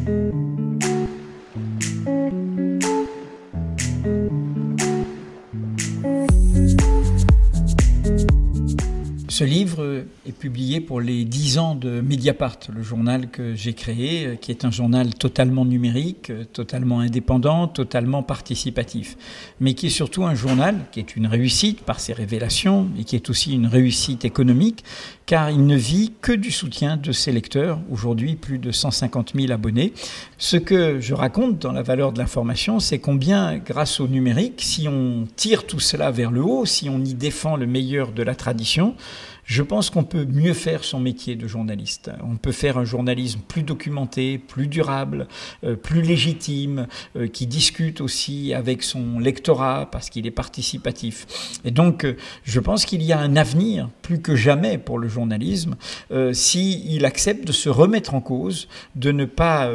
Ce livre est publié pour les 10 ans de Mediapart, le journal que j'ai créé, qui est un journal totalement numérique, totalement indépendant, totalement participatif, mais qui est surtout un journal qui est une réussite par ses révélations et qui est aussi une réussite économique, car il ne vit que du soutien de ses lecteurs, aujourd'hui plus de 150 000 abonnés. Ce que je raconte dans La valeur de l'information, c'est combien, grâce au numérique, si on tire tout cela vers le haut, si on y défend le meilleur de la tradition, je pense qu'on peut mieux faire son métier de journaliste. On peut faire un journalisme plus documenté, plus durable, plus légitime, qui discute aussi avec son lectorat parce qu'il est participatif. Et donc, je pense qu'il y a un avenir plus que jamais pour le journalisme s'il accepte de se remettre en cause, de ne pas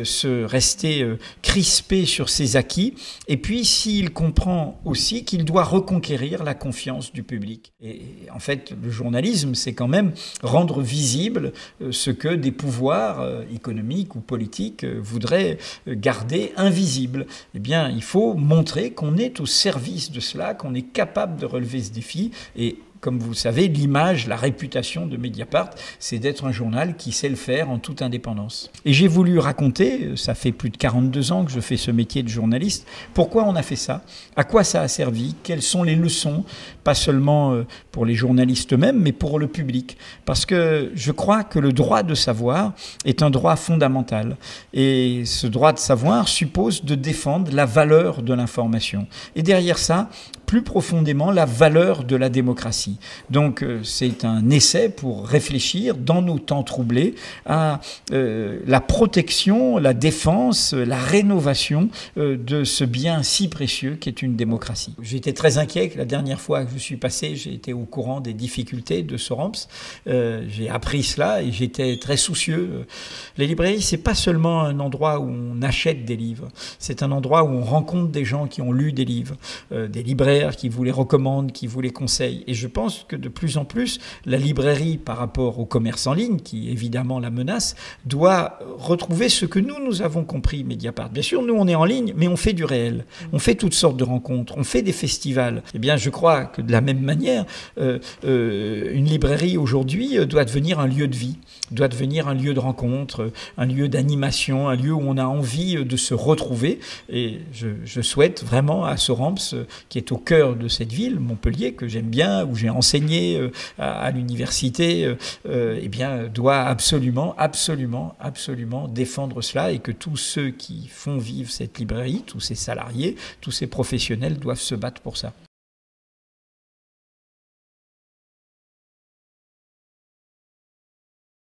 se rester crispé sur ses acquis, et puis s'il comprend aussi qu'il doit reconquérir la confiance du public. Et en fait, le journalisme, c'est quand même rendre visible ce que des pouvoirs économiques ou politiques voudraient garder invisible. Eh bien, il faut montrer qu'on est au service de cela, qu'on est capable de relever ce défi. Et comme vous le savez, l'image, la réputation de Mediapart, c'est d'être un journal qui sait le faire en toute indépendance. Et j'ai voulu raconter, ça fait plus de 42 ans que je fais ce métier de journaliste, pourquoi on a fait ça, à quoi ça a servi, quelles sont les leçons, pas seulement pour les journalistes eux-mêmes, mais pour le public. Parce que je crois que le droit de savoir est un droit fondamental. Et ce droit de savoir suppose de défendre la valeur de l'information. Et derrière ça, plus profondément, la valeur de la démocratie. Donc c'est un essai pour réfléchir dans nos temps troublés à la protection, la défense, la rénovation de ce bien si précieux qu'est une démocratie. J'étais très inquiet que la dernière fois que je suis passé, j'ai été au courant des difficultés de Soramps. J'ai appris cela et j'étais très soucieux. Les librairies, c'est pas seulement un endroit où on achète des livres, c'est un endroit où on rencontre des gens qui ont lu des livres, des libraires qui vous les recommandent, qui vous les conseillent. Et je pense que de plus en plus, la librairie, par rapport au commerce en ligne, qui évidemment la menace, doit retrouver ce que nous avons compris, Mediapart. Bien sûr, nous, on est en ligne, mais on fait du réel. On fait toutes sortes de rencontres, on fait des festivals. Eh bien, je crois que de la même manière, une librairie aujourd'hui doit devenir un lieu de vie, doit devenir un lieu de rencontre, un lieu d'animation, un lieu où on a envie de se retrouver. Et je souhaite vraiment à Soramps, qui est au cœur de cette ville, Montpellier, que j'aime bien, où j'ai enseigné à l'université, eh bien, doit absolument défendre cela, et que tous ceux qui font vivre cette librairie, tous ces salariés, tous ces professionnels doivent se battre pour ça.